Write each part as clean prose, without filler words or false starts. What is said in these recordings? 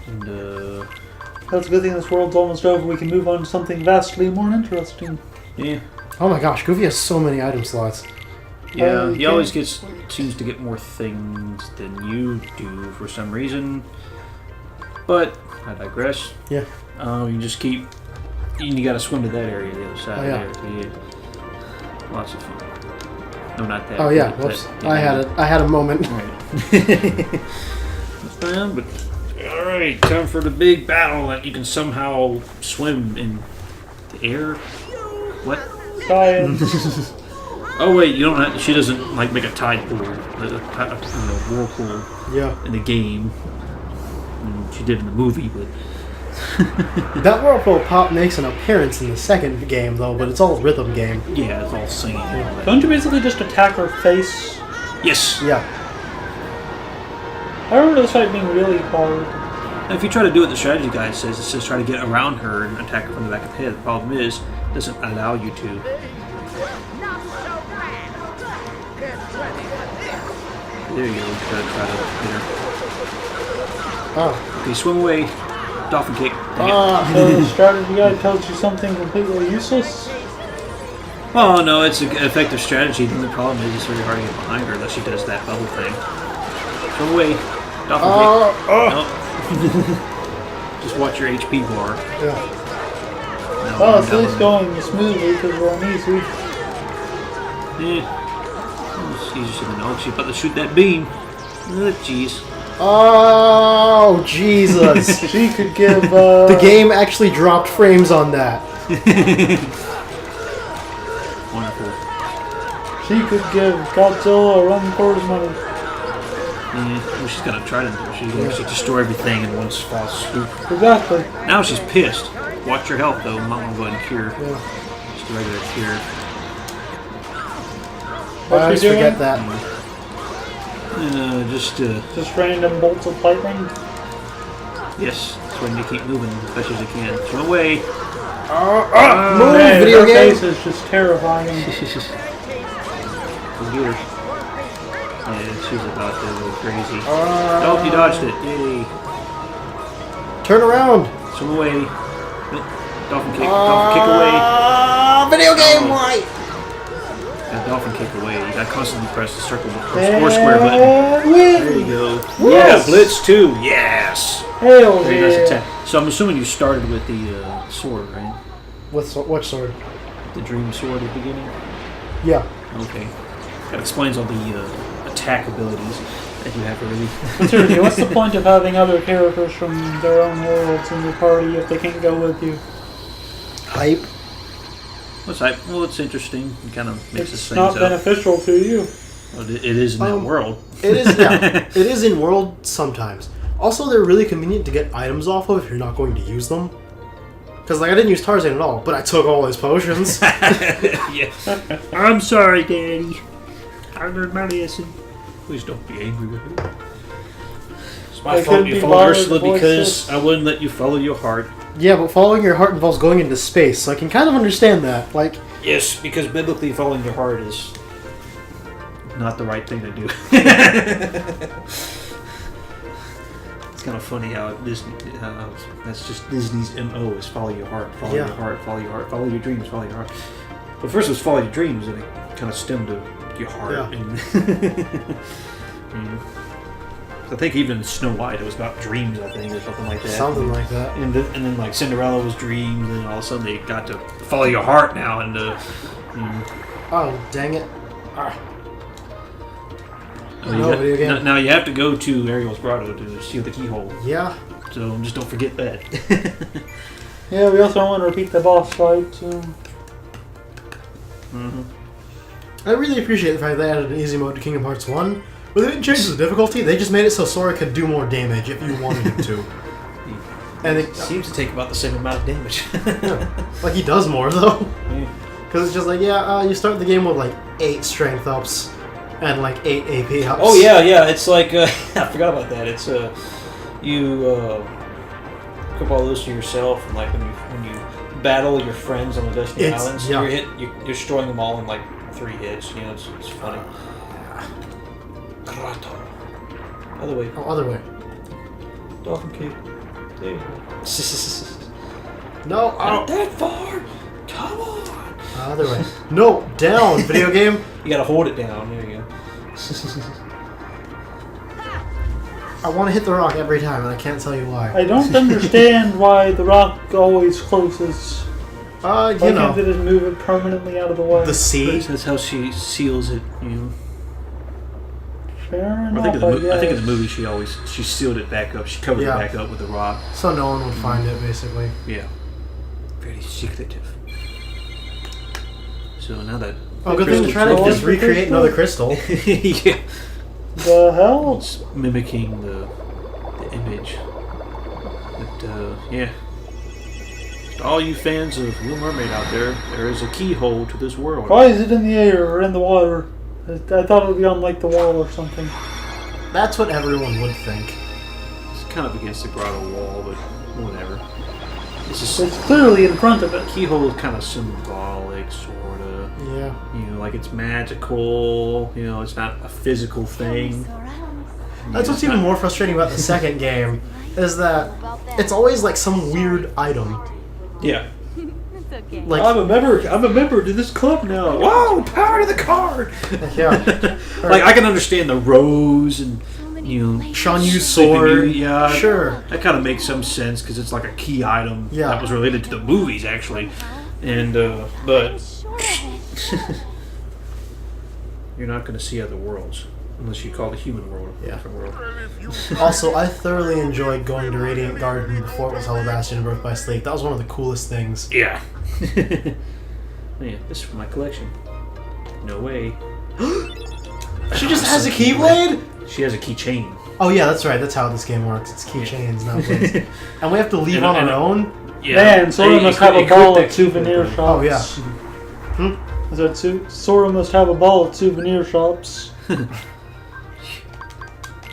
And, That's a good thing this world's almost over. We can move on to something vastly more interesting. yeah. Oh my gosh, Goofy has so many item slots. Yeah, he always seems to get more things than you do for some reason. But, I digress. Yeah. You just keep... You gotta swim to that area, the other side there. Yeah. Lots of fun. No, not that. Oh yeah, whoops. I had a moment. Right. That's fine, but... Alright, time for the big battle that you can somehow swim in the air. What? Science. Oh wait, you don't have. She doesn't like make a tide pool, a whirlpool. Yeah. In the game. She did in the movie, but that whirlpool pop makes an appearance in the second game though, but it's all rhythm game. yeah, it's all singing. And all that. Don't you basically just attack her face? Yes. Yeah. I remember this fight being really hard. Now, if you try to do what the strategy guide says, it says try to get around her and attack her from the back of the head. The problem is, it doesn't allow you to. There you go. Try to hit her. Oh. Okay, swim away. Dolphin kick. So the strategy guide tells you something completely useless? Oh no, it's an effective strategy. The only problem is it's very hard to get behind her unless she does that bubble thing. Swim away. Dolphin kick. Nope. Just watch your HP bar. Yeah. No, Oh, it's at least going smoothly because we're on easy. Yeah. She's just gonna know she's about to shoot that beam. Oh, jeez. Oh, Jesus. She could give, The game actually dropped frames on that. Wonderful. She could give Godzilla a run for his money. Yeah, well, she's gonna try to do it. She's gonna actually destroy everything in one false swoop. Exactly. Now she's pissed. Watch your health, though. Might want to go ahead and cure. Yeah. Just a regular cure. I always forget that. And Just random bolts of lightning. yes, that's when you keep moving as best as you can. Swim away. Move, Man, video her game! face is just terrifying. Computer. Yeah, she's about to go crazy. Oh, you dodged it. Yay. Turn around! Swim away. Dolphin kick. Dolphin kick away. Video game, why? That dolphin kick away. You gotta constantly press the circle or square button. There you go. Yes. Yeah, Blitz 2. Yes. Hell Very nice yeah. attack. So I'm assuming you started with the sword, right? Which sword? The dream sword at the beginning? Yeah. Okay. That explains all the attack abilities that you have already. But seriously, what's the point of having other characters from their own worlds in your party if they can't go with you? Hype. What's that? Well, it's interesting. It kind of mixes It's things not up. beneficial to you. Well, it is in that world. It is, yeah. It is in world sometimes. Also, they're really convenient to get items off of if you're not going to use them. Because, like, I didn't use Tarzan at all, but I took all his potions. Yeah. I'm sorry, Daddy. I learned my lesson. Please don't be angry with me. It's my I fault couldn't you be followed bothered Ursula to voice because it. I wouldn't let you follow your heart. Yeah, but following your heart involves going into space, so I can kind of understand that. Like, Yes, because biblically following your heart is not the right thing to do. It's kind of funny how Disney, that's just Disney's MO is follow your heart, follow your heart, follow your heart, follow your dreams, follow your heart. But first it was follow your dreams, and it kind of stemmed to your heart. Yeah. And, I think even Snow White, it was about dreams, I think, or something like that. something like that. And then like Cinderella was dreams, and all of a sudden they got to follow your heart now, and Oh, dang it. video game. Now you have to go to Ariel's grotto to seal the keyhole. Yeah. So just don't forget that. Yeah, we also want to repeat the boss fight, too. I really appreciate the fact they added an easy mode to Kingdom Hearts 1, but they didn't change the difficulty, they just made it so Sora could do more damage if you wanted him to. And it seems to take about the same amount of damage. like, he does more, though. Yeah. Because it's just like, you start the game with, like, 8 strength ups and, like, 8 AP ups. Oh yeah, it's like, I forgot about that. It's, you, equip all those to yourself, and like when you battle your friends on the Destiny Islands, you're destroying them all in like 3 hits. You know, it's funny. Grotto. Other way. Oh, other way. Dolphin kick. There you go. No, Not that far. Come on. Other way. No, down, video game. You gotta hold it down. There you go. I want to hit the rock every time, and I can't tell you why. I don't understand why the rock always closes. Why You know, can't they just move it permanently out of the way? the sea. That's how she seals it. You know. Fair I enough, think, in the, I think in the guess. movie she sealed it back up. She covered Yeah. it back up with a rock. So no one would find it, basically. Yeah. Very secretive. So now that Oh, good thing to try to crystal just recreate another crystal. yeah, The hell? it's mimicking the image. But yeah, to all you fans of Little Mermaid out there, there is a keyhole to this world. Why is it in the air or in the water? I thought it would be on like the wall or something. That's what everyone would think. It's kind of against the grotto wall, but whatever. It's just It's clearly in front of it. keyhole is kind of symbolic, sort of. Yeah. You know, like it's magical. You know, it's not a physical thing. That's what's even more frustrating about the second game, is that it's always like some weird item. Yeah. It's okay. Like, I'm a member to this club now. Whoa, power to the card. yeah. Like I can understand the rose and you know Sean Yu's Sleeping sword. Beauty, yeah, Sure. That kind of makes some sense because it's like a key item Yeah. that was related to the movies actually, and but Sure of it. you're not going to see other worlds unless you call the human world a Yeah. different world. Also, I thoroughly enjoyed going to Radiant Garden before it was Hello Bastion and Birth by Sleep. That was one of the coolest things. Yeah. Man, this is for my collection. No way. She just has a Keyblade? She has a keychain. Oh yeah, that's right. That's how this game works. It's keychains, not blades. And we have to leave And- on and- our own? Yeah. Man, Sora Hey, must equip- have a equip ball that at souvenir keyblade. shops. Oh yeah. I said, Sora must have a ball at souvenir shops.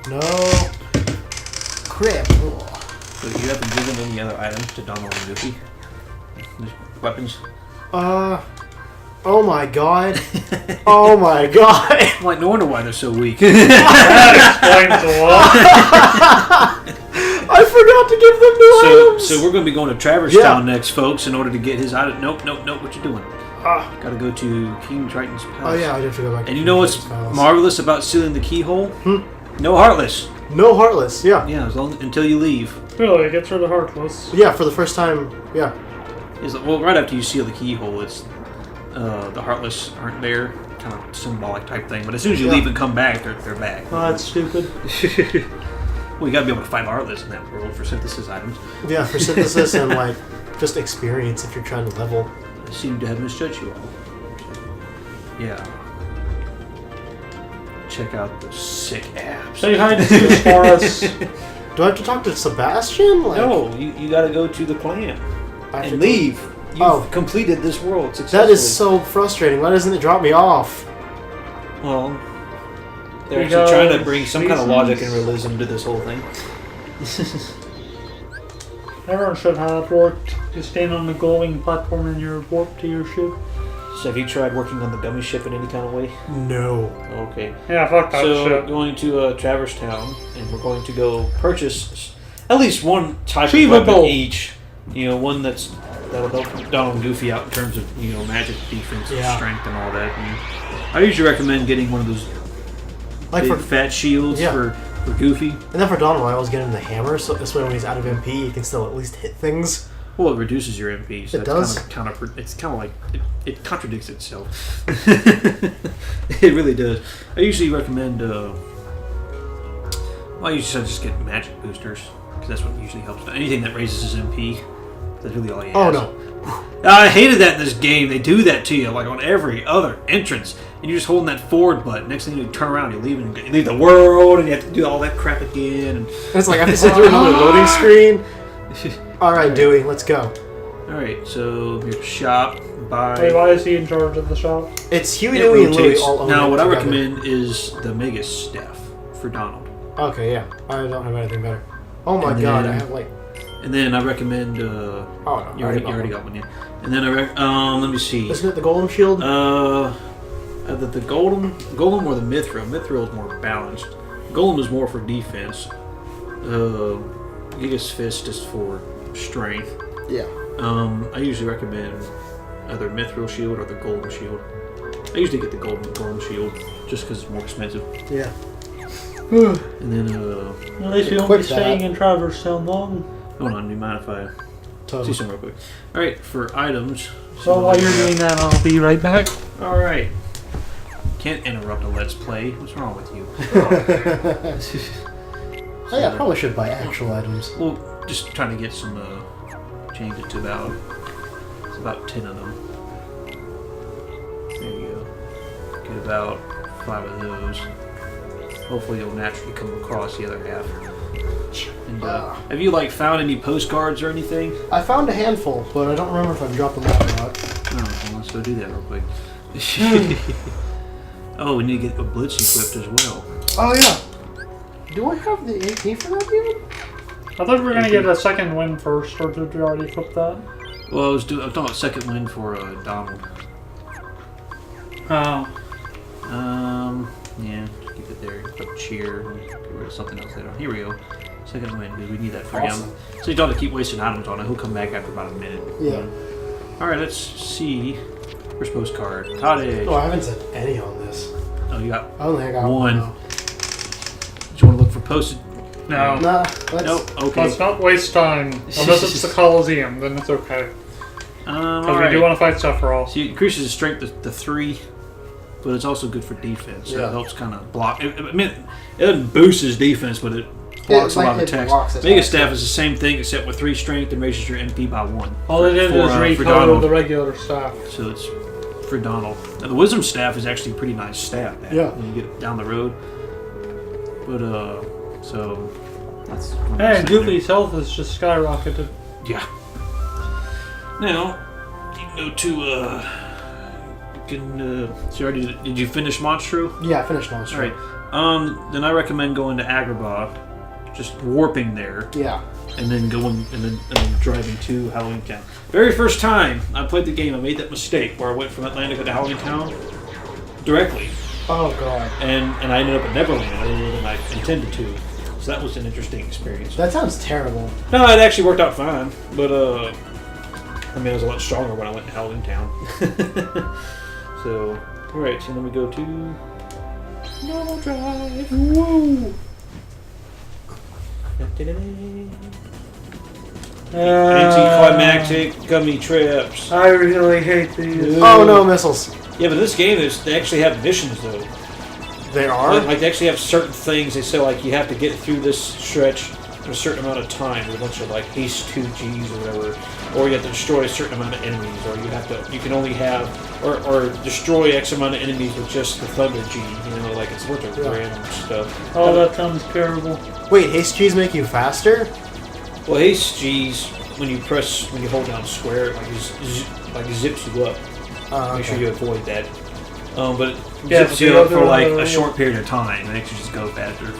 No. Crap. So you haven't given any other items to Donald and Goofy? Just weapons? Oh my god. Oh my god. I'm like, no wonder why they're so weak. Explains a lot. I forgot to give them new items. So we're going to be going to Traverse Yeah. Town next, folks, in order to get his item. Nope. What you doing? Ah. Got to go to King Triton's palace. Oh yeah, I did forget about. And you know what's Palace. marvelous about sealing the keyhole? No Heartless. No Heartless. Yeah. Yeah, until you leave. Really, it gets rid of Heartless. Yeah, for the first time. Yeah. Well, right after you seal the keyhole, it's the Heartless aren't there. Kind of symbolic type thing. But as soon as you Yeah. leave and come back, they're back. Oh, that's stupid. Well, you got to be able to fight Heartless in that world for synthesis items. Yeah, for synthesis and like just experience if you're trying to level. I seem to have misjudged you all. Yeah. Check out the sick abs. Say hi to Zeus for us. Do I have to talk to Sebastian? Like, No, you got to go to the clan I have to and go- leave. You've Oh. completed this world successfully. That is so frustrating. Why doesn't it drop me off? Well, they're Because actually trying to bring some kind of logic and reasons. realism to this whole thing. Everyone should have worked. You stand on the glowing platform and you're warped to your ship. So have you tried working on the dummy ship in any kind of way? No. Okay. Yeah, fuck that So we're shit. going to Traverse Town, and we're going to go purchase at least one type of Achievable. weapon each. You know, one that'll help Donald and Goofy out in terms of magic, defense, and Yeah. strength, and all that. And I usually recommend getting one of those Like big for fat shields Yeah. for Goofy. and then for Donald, I always get him the hammer, so this way when he's out of MP, he can still at least hit things. Well, it reduces your MP, so It that's does? it's kind of like it contradicts itself. It really does. I usually recommend. I usually just get magic boosters because that's what usually helps. Anything that raises his MP, that's really all he has. Oh no. I hated that in this game. They do that to you, like on every other entrance, and you're just holding that forward button. Next thing you turn around, you leave the world, and you have to do all that crap again. And And it's like I have to sit through another loading screen. Alright, Dewey, let's go. all right, so your shop buy. Wait, why is he in charge of the shop? It's Huey, It Dewey, and Louie rotates. all own Now, it what I together. recommend is the Magus staff for Donald, Okay, yeah. I don't have anything better. Oh my And god, then- I have like. and then I recommend. Oh no, You already got one, yeah. And then let me see. Isn't it the Golem Shield? Either the Golem or the Mithril. Mithril is more balanced. Golem is more for defense. Giga's Fist is for strength. Yeah. I usually recommend either Mithril Shield or the Golden Shield. I usually get the Golden Shield just because it's more expensive. Yeah. And then, at least you won't be staying in Traverse Town long. hold on, do you mind if I see something real quick? Alright, for items. So while you're doing that, I'll be right back. Alright. Can't interrupt a Let's Play. What's wrong with you? Oh yeah, I probably should buy actual items. Well, just trying to get some, change it to about 10 of them. There you go. Get about 5 of those. Hopefully you'll naturally come across the other half. And, have you, like, found any postcards or anything? I found a handful, but I don't remember if I dropped them off or not. Oh, well, let's go do that real quick. Oh, we need to get a Blitz equipped as well. Oh yeah. Do I have the AP for that even? I thought we were going to get a second win first, or did we already equip that? Well, I was talking about second win for Donald. Oh. Yeah, keep it there. Put cheer and get rid of something else later on. Here we go. Second win, because we need that for him. So you don't have to keep wasting items on it. He'll come back after about a minute. Yeah. Alright, let's see. First postcard. Cottage. Oh, I haven't said any on this. Oh, you got I don't think I got one. No. Do you want to look for posted? No. Nah, Nope, okay. Let's not waste time. Unless it's the Coliseum, then it's okay. Because Alright. we do want to fight Sephiroth. So it increases the strength to 3, but it's also good for defense. So it helps kind of block. I mean, it doesn't boost his defense, but it blocks a lot of attacks. Mega Staff is the same thing, except with 3 strength and raises your MP by 1. All they did is recolor the regular staff. So it's for Donald. Now, the Wisdom Staff is actually a pretty nice staff. Yeah. When you get down the road. But, so... That's And Goofy's health is just skyrocketed. Yeah. Now, you can go to, you can, so you already, did you finish Monstro? Yeah, I finished Monster. Alright. Then I recommend going to Agrabah, just warping there, Yeah. and then going, and then driving to Halloween Town. Very first time I played the game, I made that mistake where I went from Atlantica to Halloween Town directly. Oh god. And I ended up at Neverland earlier than I intended to. So that was an interesting experience. That sounds terrible. No, it actually worked out fine. But, I mean, I was a lot stronger when I went to Halloween Town. So, alright, so then we go to normal drive. Woo! Anticlimactic gummy trips. I really hate these. Oh no, missiles. Yeah, but this game they actually have missions though. They are? Like they actually have certain things. They say like you have to get through this stretch in a certain amount of time with a bunch of like haste 2 Gs or whatever, or you have to destroy a certain amount of enemies, or you can only have or destroy X amount of enemies with just the Thunder G. You know, like it's worth of random stuff. Oh, that sounds terrible. Wait, haste G's make you faster? Well, haste G's when you hold down square, like zips you up. Okay. Make sure you avoid that. But it Yeah, zips you up for like a short period of time. It makes you just go faster.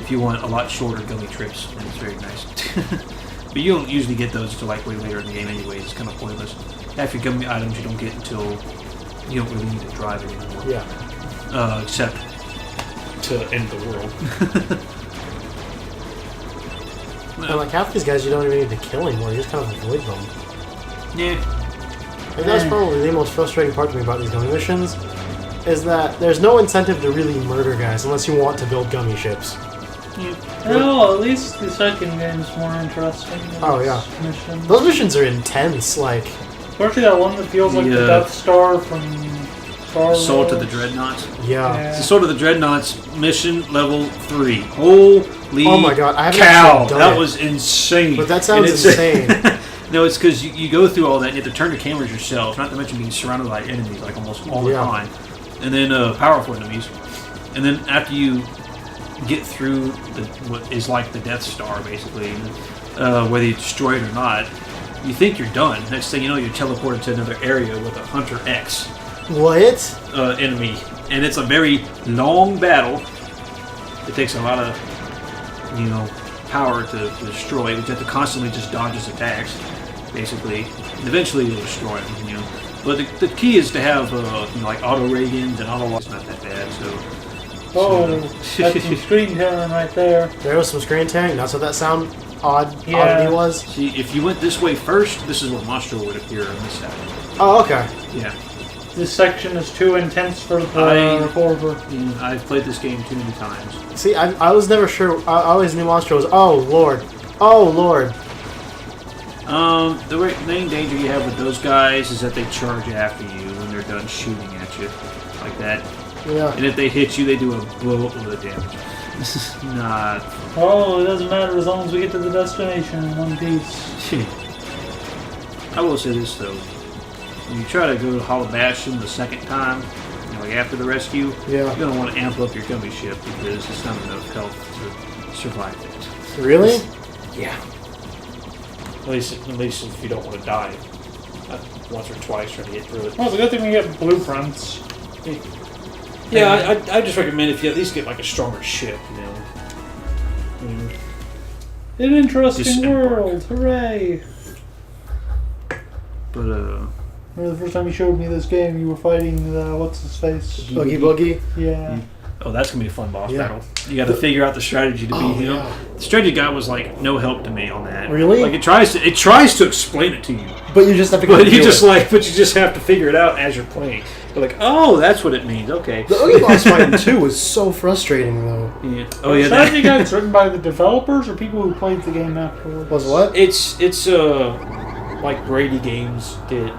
If you want a lot shorter gummy trips, then it's very nice. But you don't usually get those until like way later in the game anyways. It's kind of pointless. Half your gummy items you don't get until you don't really need to drive it anymore. Yeah. Except to end the world. And like half these guys you don't even need to kill anymore, you just kind of avoid them. Yeah. And that's probably the most frustrating part to me about these gummy missions, is that there's no incentive to really murder guys unless you want to build gummy ships. Well, at least the second game's more interesting. Oh, yeah. Mission. Those missions are intense, like... Especially that one that feels like the Death Star from Star Wars. Sword to the Dreadnoughts. Yeah. It's the Sword of the Dreadnoughts mission level 3. Holy Oh my god, I haven't cow! actually done That it. was insane. But that sounds insane. No, it's because you go through all that and you have to turn the cameras yourself, not to mention being surrounded by enemies like almost all the time. And then powerful enemies. And then after you get through what is like the Death Star, basically, whether you destroy it or not, you think you're done. Next thing you know, you're teleported to another area with a Hunter X What? enemy. And it's a very long battle. It takes a lot of, power to destroy. You have to constantly just dodge his attacks, basically. And eventually you'll destroy him, But the key is to have, like auto ray guns and auto locks. Not that bad, so... Oh, that's some screen tearing right there. There was some screen tearing, that's what that sound oddity was. See, if you went this way first, this is where Monstro would appear on this side. Oh, okay. Yeah. This section is too intense for the recorder. I've played this game too many times. See, I was never sure. I always knew Monstro was. Oh Lord. Oh Lord. The main danger you have with those guys is that they charge after you when they're done shooting at you, like that. Yeah. And if they hit you, they do a boatload of damage. This is not. Oh, it doesn't matter as long as we get to the destination in one piece. I will say this though. When you try to go to Hollow Bastion the second time, like after the rescue, you're going to want to amp up your gummy ship because it's not enough health to survive it. Really? Yeah. At least if you don't want to die once or twice trying to get through it. Well, it's a good thing we get blueprints. Yeah, I just recommend if you at least get like a stronger ship, you know. An interesting world, hooray! But remember the first time you showed me this game, you were fighting what's his face? Boogie. Yeah. Oh, that's gonna be a fun boss battle. You got to figure out the strategy to beat him. Yeah. The strategy guy was like no help to me on that. Really? Like it tries to explain it to you, But you just have to go. but you just have to figure it out as you're playing. You're like, oh, that's what it means. Okay. The Oogie boss fight in 2 was so frustrating though. Yeah. Oh yeah. Strategy guide's written by the developers or people who played the game afterwards? Was what? It's like Brady Games did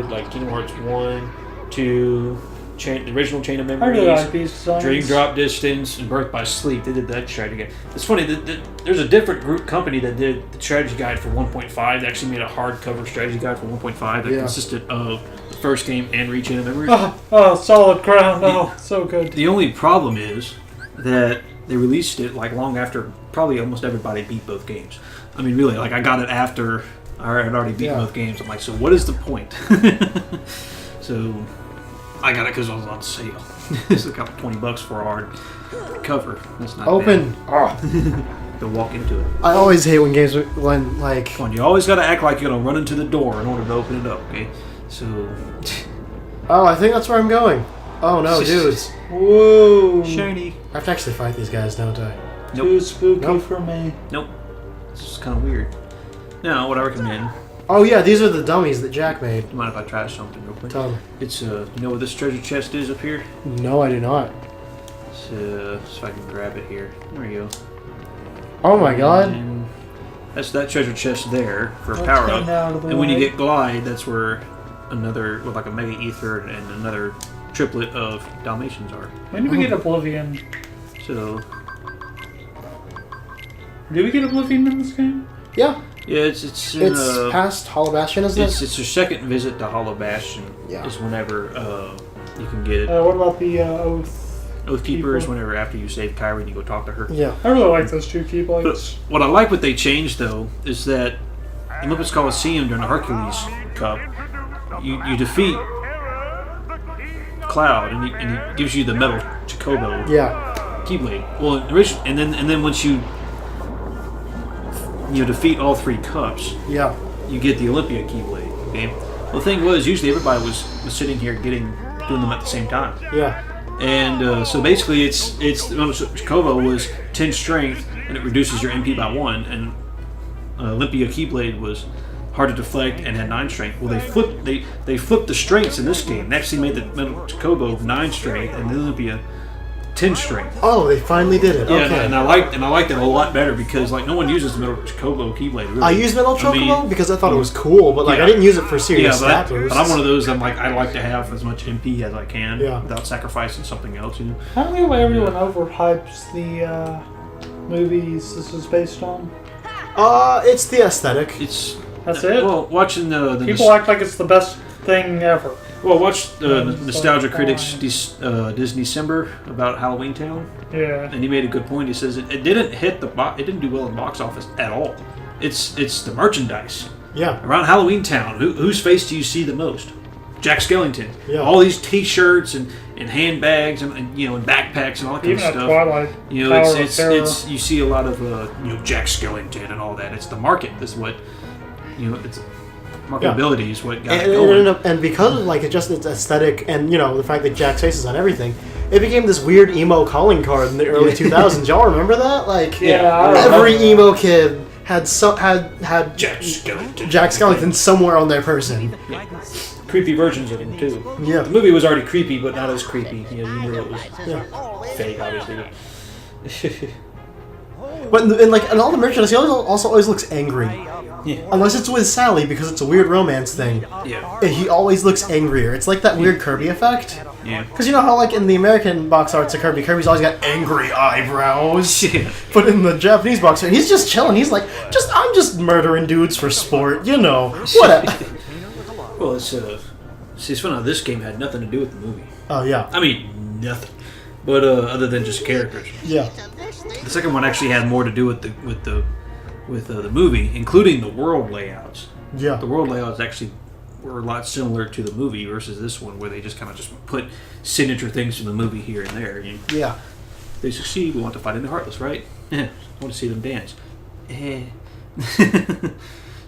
like Kingdom Hearts 1, 2, the original Chain of I Memories, really like these designs. Dream Drop Distance, and Birth by Sleep. They did that strategy guide. It's funny that there's a different group company that did the strategy guide for 1.5. They actually made a hardcover strategy guide for 1.5 that consisted of the first game and Chain of Memories. Oh, solid ground. Oh, so good. The only problem is that they released it like long after probably almost everybody beat both games. I mean, really, like I got it after I had already beaten both games. I'm like, so what is the point? So I got it because it was on sale. It's like $20 for a hard cover. That's not Open. bad. Go walk into it. I always hate when games like. Come on, you always got to act like you're gonna run into the door in order to open it up. Okay, so. Oh, I think that's where I'm going. Oh no, dudes. Whoa. Shiny. I have to actually fight these guys, don't I? Nope. Too spooky for me. Nope. It's just kind of weird. Now, what I recommend. Oh yeah, these are the dummies that Jack made. You mind if I try something real quick? Tell me. It's you know where this treasure chest is up here? No, I do not. So if I can grab it here. There we go. Oh my god. And that's that treasure chest there for a Let's power get up. out of the And when you way. get glide, that's where another, like a mega ether and another triplet of Dalmatians are. When did we get Oblivion? So Did we get Oblivion in this game? Yeah. yeah, it's It's past Hollow Bastion, isn't it? it's your second visit to Hollow Bastion. Yeah. Is whenever you can get What about the Oath? Oathkeeper is Keeper? whenever after you save Kyrie and you go talk to her. Yeah. I really like those two Keyblades. But what I like what they changed though is that in Olympus Coliseum during the Hercules Cup, you defeat Cloud and he gives you the metal Chocobo Yeah. Keyblade. Well, and then once you defeat all three cups, Yeah. you get the Olympia Keyblade. Okay. Well, the thing was usually everybody was sitting here doing them at the same time. Yeah. And so basically, it's Chocobo was 10 strength, and it reduces your MP by 1. And Olympia Keyblade was hard to deflect and had 9 strength. Well, they flipped the strengths in this game. They actually made the Metal Chocobo 9 strength and the Olympia 10 strength. Oh, they finally did it. Yeah, Okay. and I liked it a lot better because like no one uses the Metal Chocobo Keyblade. Really. I used Metal Chocobo mean, because I thought it was cool, but like yeah. I didn't use it for serious Yeah, stat boosts. but I'm one of those. I like to have as much MP as I can Yeah. without sacrificing something else. You know. How do everyone overhypes the movies this is based on? It's the aesthetic. It's That's it? Well, watching the People act like it's the best thing ever. well, watch the Nostalgia so Critics Disney December about Halloween Town, Yeah. and he made a good point. He says it didn't hit it didn't do well in box office at all. It's the merchandise Yeah. around Halloween Town. Whose face do you see the most? Jack Skellington. Yeah. All these T-shirts and handbags and and backpacks and all that kind Even of at stuff. Twilight. You know, Tower of Terror. it's you see a lot of Jack Skellington and all that. It's the market. That's what it's marketability is what got it going. And because of like its aesthetic and the fact that Jack's face is on everything, it became this weird emo calling card in the early 2000s. Y'all remember that? Like Yeah, I every emo kid had Jack Skellington. Jack Skellington somewhere on their person. Yeah. Creepy versions of him too. Yeah. The movie was already creepy, but not as creepy. You knew it was fake, obviously. But in all the merchandise, he always looks angry. Yeah. Unless it's with Sally, because it's a weird romance thing. Yeah. He always looks angrier. It's like that weird Kirby effect. Yeah. Because you know how, like, in the American box arts of Kirby's always got angry eyebrows. Yeah. But in the Japanese box art, he's just chilling. He's like, I'm just murdering dudes for sport, whatever. Well, it's funny how this game had nothing to do with the movie. Oh, yeah. I mean, nothing. But other than just characters. Yeah. The second one actually had more to do with the movie, including the world layouts. Yeah. The world layouts actually were a lot similar to the movie versus this one, where they just kind of just put signature things from the movie here and there. Yeah. They succeed. We want to fight in the Heartless, right? I want to see them dance.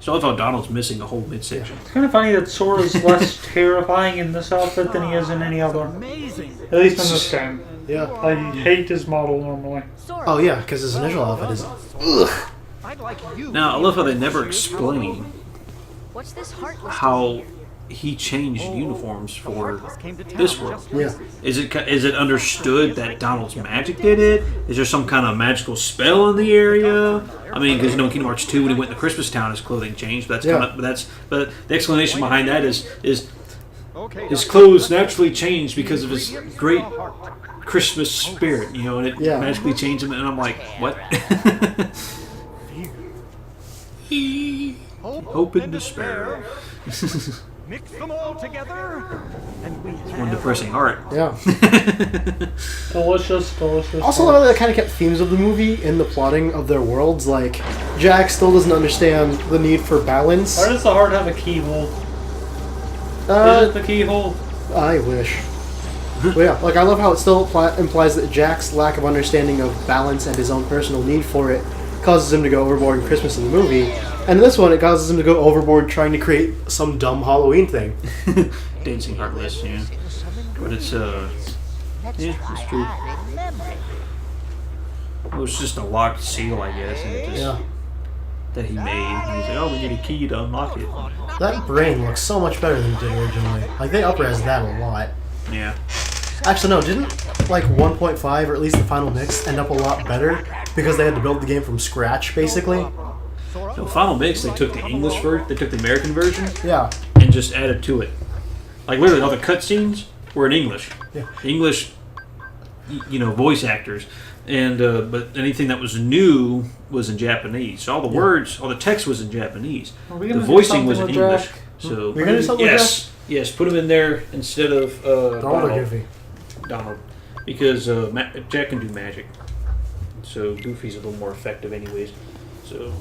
So I love how Donald's missing a whole midsection. It's kind of funny that Sora's less terrifying in this outfit than he is in any other. At least in this game. Yeah. I hate his model normally. Oh, yeah, because his initial outfit is... Ugh. Now, I love how they never explain What's this heartless how he changed uniforms for this world. Yeah. Is it understood that Donald's magic did it? Is there some kind of magical spell in the area? I mean, because in Kingdom Hearts 2, when he went to Christmas Town, his clothing changed. But but the explanation behind that is his clothes naturally changed because of his great Christmas spirit, and it magically changed him. And I'm like, what? Hope and despair. Mix them all together, and we One depressing art. Yeah. Delicious. Also, a lot of that kind of kept themes of the movie in the plotting of their worlds. Like, Jack still doesn't understand the need for balance. Why does the heart have a keyhole? Is it the keyhole? I wish. But yeah, like, I love how it still implies that Jack's lack of understanding of balance and his own personal need for it causes him to go overboard in Christmas in the movie. And in this one, it causes him to go overboard trying to create some dumb Halloween thing. Dancing Heartless, yeah. But it's it's true. It was just a locked seal, I guess, and it just that he made. And he's like, oh, we need a key to unlock it. That brain looks so much better than it did originally. Like, they up-res that a lot. Yeah. Actually, no, didn't, like, 1.5, or at least the final mix, end up a lot better? Because they had to build the game from scratch, basically? No, Final Mix, they took the English version, they took the American version, Yeah. and just added to it. Like, literally, all the cutscenes were in English. Yeah. English, voice actors. And but anything that was new was in Japanese. So all the words, all the text was in Japanese. The voicing was in English. So We're gonna do something with yes, put him in there instead of Donald or Goofy? Donald, because Jack can do magic. So Goofy's a little more effective, anyways. So